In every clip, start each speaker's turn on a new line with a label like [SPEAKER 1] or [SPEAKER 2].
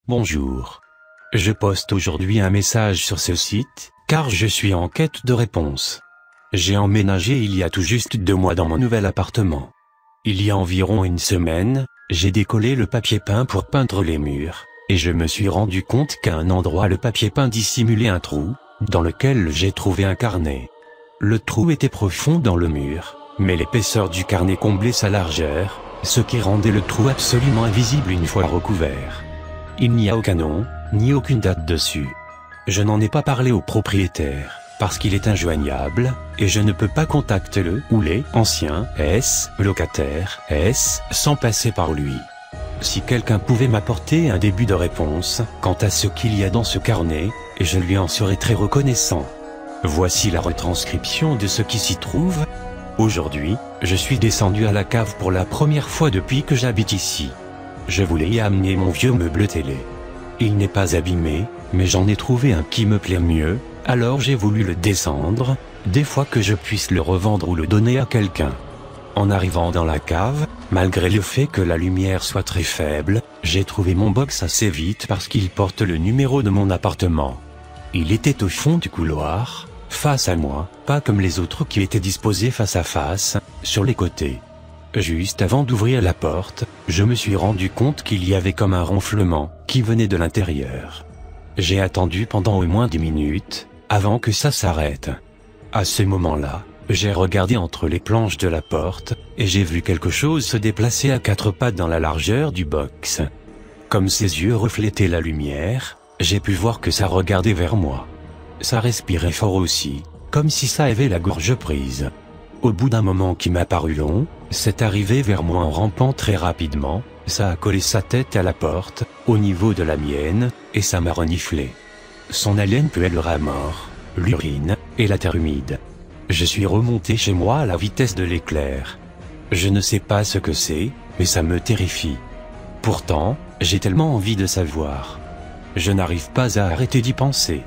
[SPEAKER 1] Bonjour. Je poste aujourd'hui un message sur ce site, car je suis en quête de réponse. J'ai emménagé il y a tout juste 2 mois dans mon nouvel appartement. Il y a environ une semaine, j'ai décollé le papier peint pour peindre les murs, et je me suis rendu compte qu'à un endroit le papier peint dissimulait un trou, dans lequel j'ai trouvé un carnet. Le trou était profond dans le mur, mais l'épaisseur du carnet comblait sa largeur, ce qui rendait le trou absolument invisible une fois recouvert. Il n'y a aucun nom, ni aucune date dessus. Je n'en ai pas parlé au propriétaire, parce qu'il est injoignable, et je ne peux pas contacter le ou les anciens locataires sans passer par lui. Si quelqu'un pouvait m'apporter un début de réponse quant à ce qu'il y a dans ce carnet, je lui en serais très reconnaissant. Voici la retranscription de ce qui s'y trouve. Aujourd'hui, je suis descendu à la cave pour la première fois depuis que j'habite ici. Je voulais y amener mon vieux meuble télé. Il n'est pas abîmé, mais j'en ai trouvé un qui me plaît mieux, alors j'ai voulu le descendre, des fois que je puisse le revendre ou le donner à quelqu'un. En arrivant dans la cave, malgré le fait que la lumière soit très faible, j'ai trouvé mon box assez vite parce qu'il porte le numéro de mon appartement. Il était au fond du couloir, face à moi, pas comme les autres qui étaient disposés face à face, sur les côtés. Juste avant d'ouvrir la porte, je me suis rendu compte qu'il y avait comme un ronflement qui venait de l'intérieur. J'ai attendu pendant au moins 10 minutes, avant que ça s'arrête. À ce moment-là, j'ai regardé entre les planches de la porte, et j'ai vu quelque chose se déplacer à 4 pattes dans la largeur du box. Comme ses yeux reflétaient la lumière, j'ai pu voir que ça regardait vers moi. Ça respirait fort aussi, comme si ça avait la gorge prise. Au bout d'un moment qui m'a paru long, c'est arrivé vers moi en rampant très rapidement, ça a collé sa tête à la porte, au niveau de la mienne, et ça m'a reniflé. Son haleine puait le rat mort, l'urine, et la terre humide. Je suis remonté chez moi à la vitesse de l'éclair. Je ne sais pas ce que c'est, mais ça me terrifie. Pourtant, j'ai tellement envie de savoir. Je n'arrive pas à arrêter d'y penser.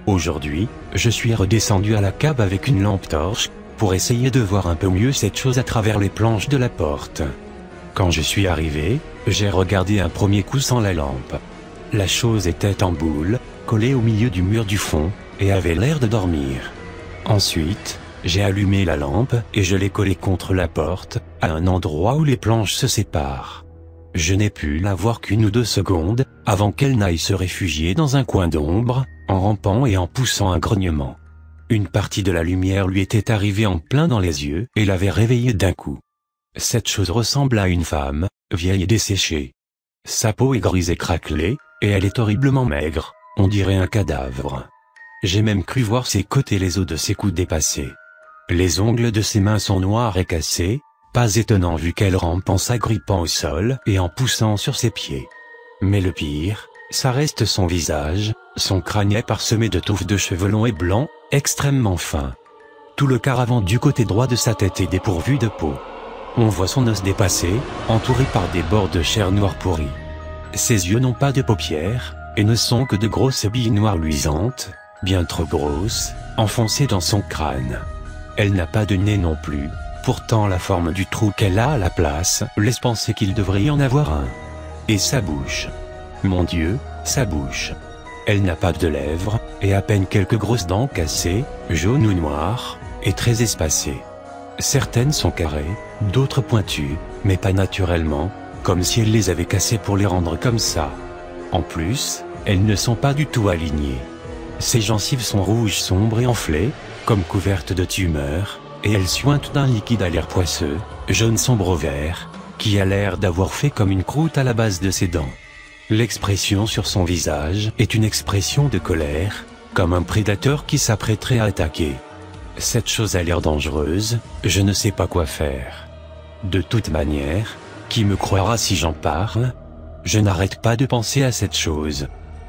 [SPEAKER 1] Aujourd'hui, je suis redescendu à la cave avec une lampe torche, pour essayer de voir un peu mieux cette chose à travers les planches de la porte. Quand je suis arrivé, j'ai regardé un premier coup sans la lampe. La chose était en boule, collée au milieu du mur du fond, et avait l'air de dormir. Ensuite, j'ai allumé la lampe et je l'ai collée contre la porte, à un endroit où les planches se séparent. Je n'ai pu la voir qu'1 ou 2 secondes, avant qu'elle n'aille se réfugier dans un coin d'ombre, en rampant et en poussant un grognement. Une partie de la lumière lui était arrivée en plein dans les yeux et l'avait réveillé d'un coup. Cette chose ressemble à une femme, vieille et desséchée. Sa peau est grise et craquelée, et elle est horriblement maigre, on dirait un cadavre. J'ai même cru voir ses côtes et les os de ses coudes dépassés. Les ongles de ses mains sont noirs et cassés, pas étonnant vu qu'elle rampe en s'agrippant au sol et en poussant sur ses pieds. Mais le pire, ça reste son visage, son crâne est parsemé de touffes de cheveux longs et blancs, extrêmement fins. Tout le quart avant du côté droit de sa tête est dépourvu de peau. On voit son os dépassé, entouré par des bords de chair noire pourrie. Ses yeux n'ont pas de paupières, et ne sont que de grosses billes noires luisantes, bien trop grosses, enfoncées dans son crâne. Elle n'a pas de nez non plus, pourtant la forme du trou qu'elle a à la place laisse penser qu'il devrait y en avoir un. Et sa bouche. Mon Dieu, sa bouche. Elle n'a pas de lèvres, et à peine quelques grosses dents cassées, jaunes ou noires, et très espacées. Certaines sont carrées, d'autres pointues, mais pas naturellement, comme si elle les avait cassées pour les rendre comme ça. En plus, elles ne sont pas du tout alignées. Ses gencives sont rouges sombres et enflées, comme couvertes de tumeurs, et elles suintent d'un liquide à l'air poisseux, jaune sombre vert, qui a l'air d'avoir fait comme une croûte à la base de ses dents. L'expression sur son visage est une expression de colère, comme un prédateur qui s'apprêterait à attaquer. Cette chose a l'air dangereuse, je ne sais pas quoi faire. De toute manière, qui me croira si j'en parle? Je n'arrête pas de penser à cette chose.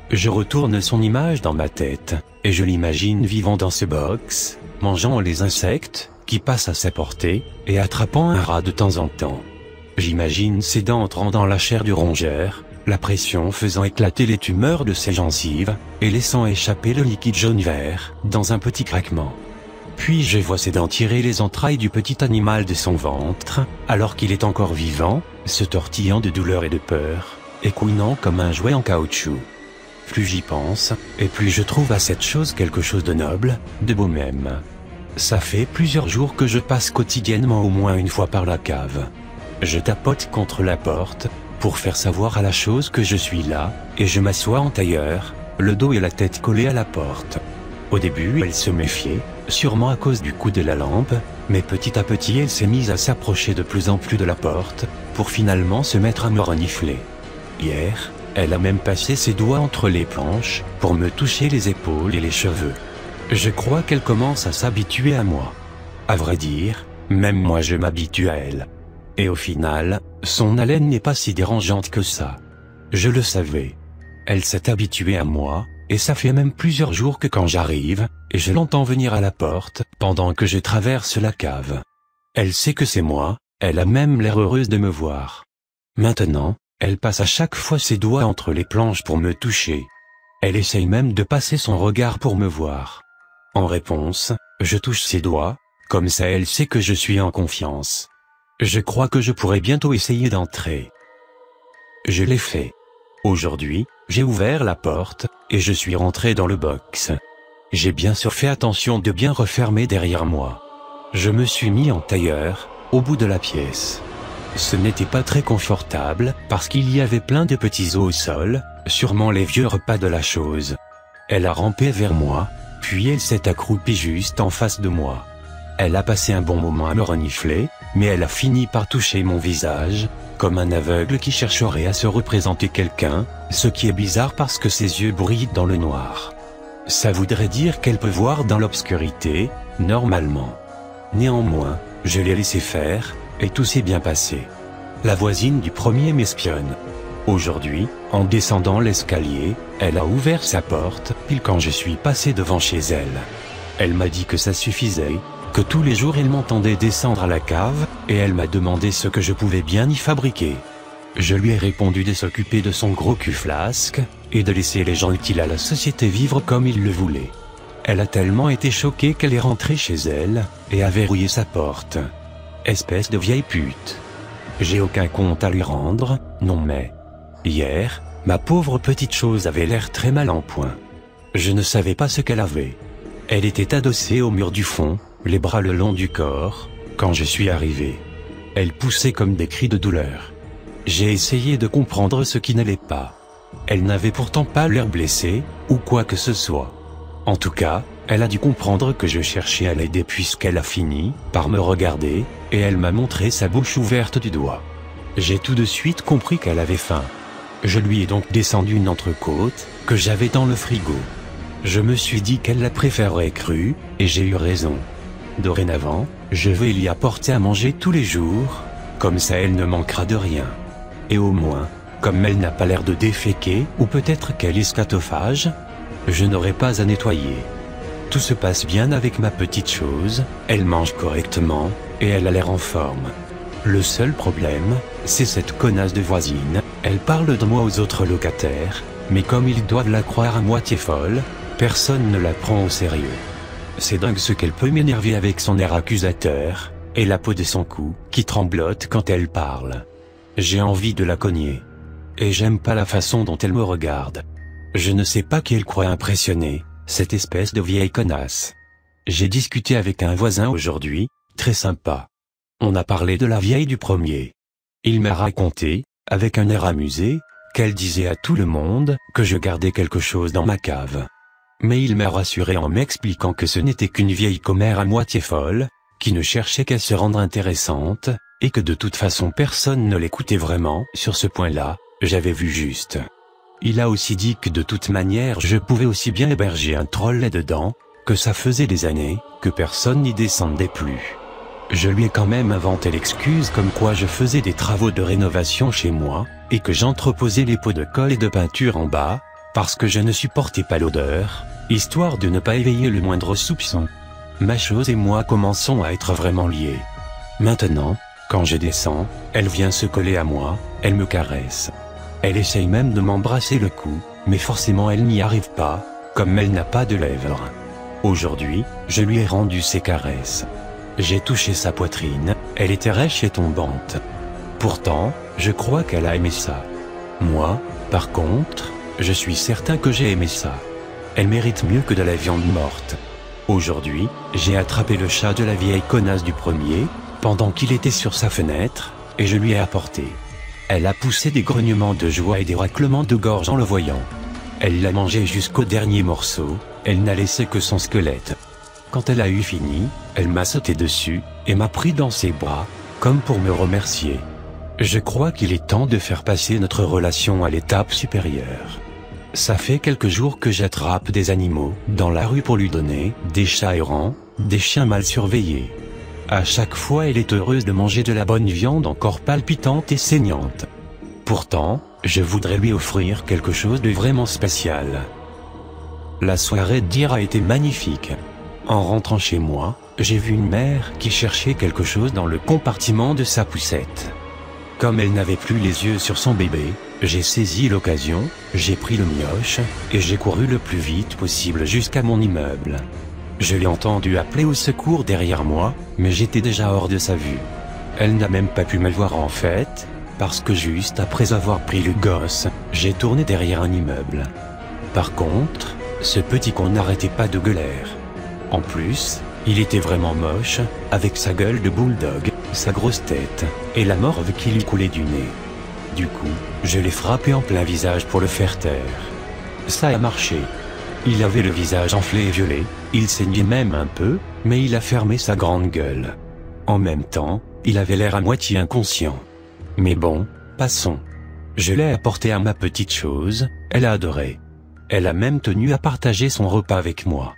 [SPEAKER 1] Je retourne son image dans ma tête, et je l'imagine vivant dans ce box, mangeant les insectes qui passent à sa portée, et attrapant un rat de temps en temps. J'imagine ses dents entrant dans la chair du rongeur, la pression faisant éclater les tumeurs de ses gencives, et laissant échapper le liquide jaune-vert, dans un petit craquement. Puis je vois ses dents tirer les entrailles du petit animal de son ventre, alors qu'il est encore vivant, se tortillant de douleur et de peur, et couinant comme un jouet en caoutchouc. Plus j'y pense, et plus je trouve à cette chose quelque chose de noble, de beau même. Ça fait plusieurs jours que je passe quotidiennement au moins une fois par la cave. Je tapote contre la porte, pour faire savoir à la chose que je suis là, et je m'assois en tailleur, le dos et la tête collés à la porte. Au début elle se méfiait, sûrement à cause du coup de la lampe, mais petit à petit elle s'est mise à s'approcher de plus en plus de la porte, pour finalement se mettre à me renifler. Hier, elle a même passé ses doigts entre les planches, pour me toucher les épaules et les cheveux. Je crois qu'elle commence à s'habituer à moi. À vrai dire, même moi je m'habitue à elle. Et au final, son haleine n'est pas si dérangeante que ça. Je le savais. Elle s'est habituée à moi, et ça fait même plusieurs jours que quand j'arrive, et je l'entends venir à la porte, pendant que je traverse la cave. Elle sait que c'est moi, elle a même l'air heureuse de me voir. Maintenant, elle passe à chaque fois ses doigts entre les planches pour me toucher. Elle essaye même de passer son regard pour me voir. En réponse, je touche ses doigts, comme ça elle sait que je suis en confiance. Je crois que je pourrais bientôt essayer d'entrer. Je l'ai fait. Aujourd'hui, j'ai ouvert la porte, et je suis rentré dans le box. J'ai bien sûr fait attention de bien refermer derrière moi. Je me suis mis en tailleur, au bout de la pièce. Ce n'était pas très confortable, parce qu'il y avait plein de petits os au sol, sûrement les vieux repas de la chose. Elle a rampé vers moi, puis elle s'est accroupie juste en face de moi. Elle a passé un bon moment à me renifler, mais elle a fini par toucher mon visage, comme un aveugle qui chercherait à se représenter quelqu'un, ce qui est bizarre parce que ses yeux brillent dans le noir. Ça voudrait dire qu'elle peut voir dans l'obscurité, normalement. Néanmoins, je l'ai laissé faire, et tout s'est bien passé. La voisine du premier m'espionne. Aujourd'hui, en descendant l'escalier, elle a ouvert sa porte, pile quand je suis passé devant chez elle. Elle m'a dit que ça suffisait, que tous les jours elle m'entendait descendre à la cave, et elle m'a demandé ce que je pouvais bien y fabriquer. Je lui ai répondu de s'occuper de son gros cul-flasque, et de laisser les gens utiles à la société vivre comme ils le voulaient. Elle a tellement été choquée qu'elle est rentrée chez elle, et a verrouillé sa porte. Espèce de vieille pute. J'ai aucun compte à lui rendre, non mais... Hier, ma pauvre petite chose avait l'air très mal en point. Je ne savais pas ce qu'elle avait. Elle était adossée au mur du fond, les bras le long du corps, quand je suis arrivé. Elle poussait comme des cris de douleur. J'ai essayé de comprendre ce qui n'allait pas. Elle n'avait pourtant pas l'air blessée, ou quoi que ce soit. En tout cas, elle a dû comprendre que je cherchais à l'aider puisqu'elle a fini par me regarder, et elle m'a montré sa bouche ouverte du doigt. J'ai tout de suite compris qu'elle avait faim. Je lui ai donc descendu une entrecôte, que j'avais dans le frigo. Je me suis dit qu'elle la préférerait crue, et j'ai eu raison. Dorénavant, je vais lui apporter à manger tous les jours, comme ça elle ne manquera de rien. Et au moins, comme elle n'a pas l'air de déféquer, ou peut-être qu'elle est scatophage, je n'aurai pas à nettoyer. Tout se passe bien avec ma petite chose, elle mange correctement, et elle a l'air en forme. Le seul problème, c'est cette connasse de voisine, elle parle de moi aux autres locataires, mais comme ils doivent la croire à moitié folle, personne ne la prend au sérieux. C'est dingue ce qu'elle peut m'énerver avec son air accusateur, et la peau de son cou, qui tremblote quand elle parle. J'ai envie de la cogner. Et j'aime pas la façon dont elle me regarde. Je ne sais pas qui elle croit impressionner, cette espèce de vieille connasse. J'ai discuté avec un voisin aujourd'hui, très sympa. On a parlé de la vieille du premier. Il m'a raconté, avec un air amusé, qu'elle disait à tout le monde que je gardais quelque chose dans ma cave. Mais il m'a rassuré en m'expliquant que ce n'était qu'une vieille commère à moitié folle, qui ne cherchait qu'à se rendre intéressante, et que de toute façon personne ne l'écoutait vraiment. Sur ce point-là, j'avais vu juste. Il a aussi dit que de toute manière je pouvais aussi bien héberger un troll là-dedans, que ça faisait des années, que personne n'y descendait plus. Je lui ai quand même inventé l'excuse comme quoi je faisais des travaux de rénovation chez moi, et que j'entreposais les pots de colle et de peinture en bas, parce que je ne supportais pas l'odeur, histoire de ne pas éveiller le moindre soupçon. Ma chose et moi commençons à être vraiment liés. Maintenant, quand je descends, elle vient se coller à moi, elle me caresse. Elle essaye même de m'embrasser le cou, mais forcément elle n'y arrive pas, comme elle n'a pas de lèvres. Aujourd'hui, je lui ai rendu ses caresses. J'ai touché sa poitrine, elle était rêche et tombante. Pourtant, je crois qu'elle a aimé ça. Moi, par contre, je suis certain que j'ai aimé ça. Elle mérite mieux que de la viande morte. Aujourd'hui, j'ai attrapé le chat de la vieille connasse du premier, pendant qu'il était sur sa fenêtre, et je lui ai apporté. Elle a poussé des grognements de joie et des raclements de gorge en le voyant. Elle l'a mangé jusqu'au dernier morceau, elle n'a laissé que son squelette. Quand elle a eu fini, elle m'a sauté dessus, et m'a pris dans ses bras, comme pour me remercier. Je crois qu'il est temps de faire passer notre relation à l'étape supérieure. Ça fait quelques jours que j'attrape des animaux dans la rue pour lui donner des chats errants, des chiens mal surveillés. À chaque fois elle est heureuse de manger de la bonne viande encore palpitante et saignante. Pourtant, je voudrais lui offrir quelque chose de vraiment spécial. La soirée d'hier a été magnifique. En rentrant chez moi, j'ai vu une mère qui cherchait quelque chose dans le compartiment de sa poussette. Comme elle n'avait plus les yeux sur son bébé, j'ai saisi l'occasion, j'ai pris le mioche, et j'ai couru le plus vite possible jusqu'à mon immeuble. Je l'ai entendu appeler au secours derrière moi, mais j'étais déjà hors de sa vue. Elle n'a même pas pu me voir en fait, parce que juste après avoir pris le gosse, j'ai tourné derrière un immeuble. Par contre, ce petit con n'arrêtait pas de gueuler. En plus, il était vraiment moche, avec sa gueule de bulldog, sa grosse tête, et la morve qui lui coulait du nez. Du coup, je l'ai frappé en plein visage pour le faire taire. Ça a marché. Il avait le visage enflé et violet, il saignait même un peu, mais il a fermé sa grande gueule. En même temps, il avait l'air à moitié inconscient. Mais bon, passons. Je l'ai apporté à ma petite chose, elle a adoré. Elle a même tenu à partager son repas avec moi.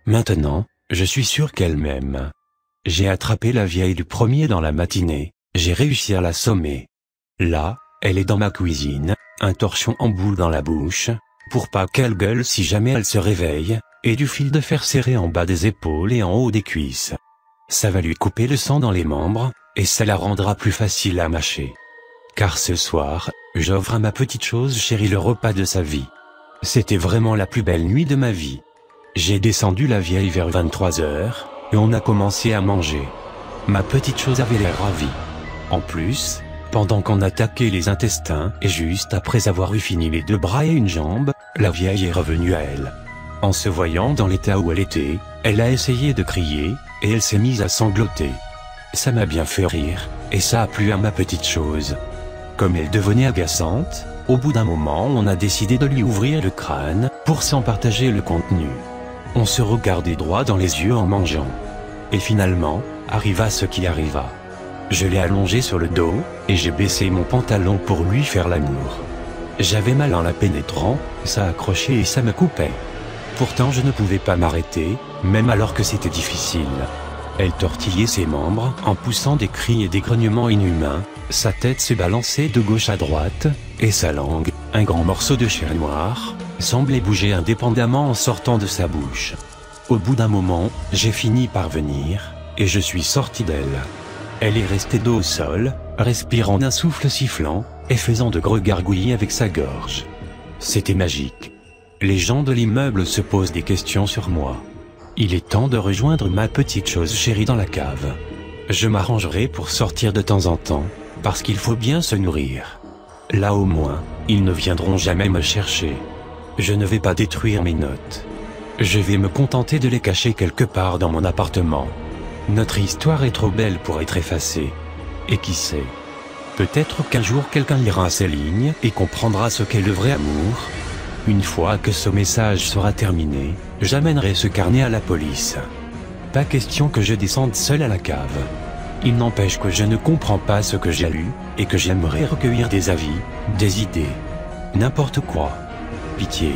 [SPEAKER 1] Maintenant, je suis sûr qu'elle m'aime. J'ai attrapé la vieille du premier dans la matinée, j'ai réussi à l'assommer. Là, elle est dans ma cuisine, un torchon en boule dans la bouche, pour pas qu'elle gueule si jamais elle se réveille, et du fil de fer serré en bas des épaules et en haut des cuisses. Ça va lui couper le sang dans les membres, et ça la rendra plus facile à mâcher. Car ce soir, j'offre à ma petite chose chérie le repas de sa vie. C'était vraiment la plus belle nuit de ma vie. J'ai descendu la vieille vers 23h, et on a commencé à manger. Ma petite chose avait l'air ravie. En plus, pendant qu'on attaquait les intestins, et juste après avoir eu fini les 2 bras et une jambe, la vieille est revenue à elle. En se voyant dans l'état où elle était, elle a essayé de crier, et elle s'est mise à sangloter. Ça m'a bien fait rire, et ça a plu à ma petite chose. Comme elle devenait agaçante, au bout d'un moment on a décidé de lui ouvrir le crâne, pour s'en partager le contenu. On se regardait droit dans les yeux en mangeant. Et finalement, arriva ce qui arriva. Je l'ai allongé sur le dos, et j'ai baissé mon pantalon pour lui faire l'amour. J'avais mal en la pénétrant, ça accrochait et ça me coupait. Pourtant je ne pouvais pas m'arrêter, même alors que c'était difficile. Elle tortillait ses membres en poussant des cris et des grognements inhumains, sa tête se balançait de gauche à droite, et sa langue, un grand morceau de chair noire, semblait bouger indépendamment en sortant de sa bouche. Au bout d'un moment, j'ai fini par venir, et je suis sorti d'elle. Elle est restée dos au sol, respirant d'un souffle sifflant, et faisant de gros gargouillis avec sa gorge. C'était magique. Les gens de l'immeuble se posent des questions sur moi. Il est temps de rejoindre ma petite chose chérie dans la cave. Je m'arrangerai pour sortir de temps en temps, parce qu'il faut bien se nourrir. Là au moins, ils ne viendront jamais me chercher. Je ne vais pas détruire mes notes. Je vais me contenter de les cacher quelque part dans mon appartement. Notre histoire est trop belle pour être effacée. Et qui sait? Peut-être qu'un jour quelqu'un lira ces lignes et comprendra ce qu'est le vrai amour. Une fois que ce message sera terminé, j'amènerai ce carnet à la police. Pas question que je descende seul à la cave. Il n'empêche que je ne comprends pas ce que j'ai lu, et que j'aimerais recueillir des avis, des idées. N'importe quoi. Pitié.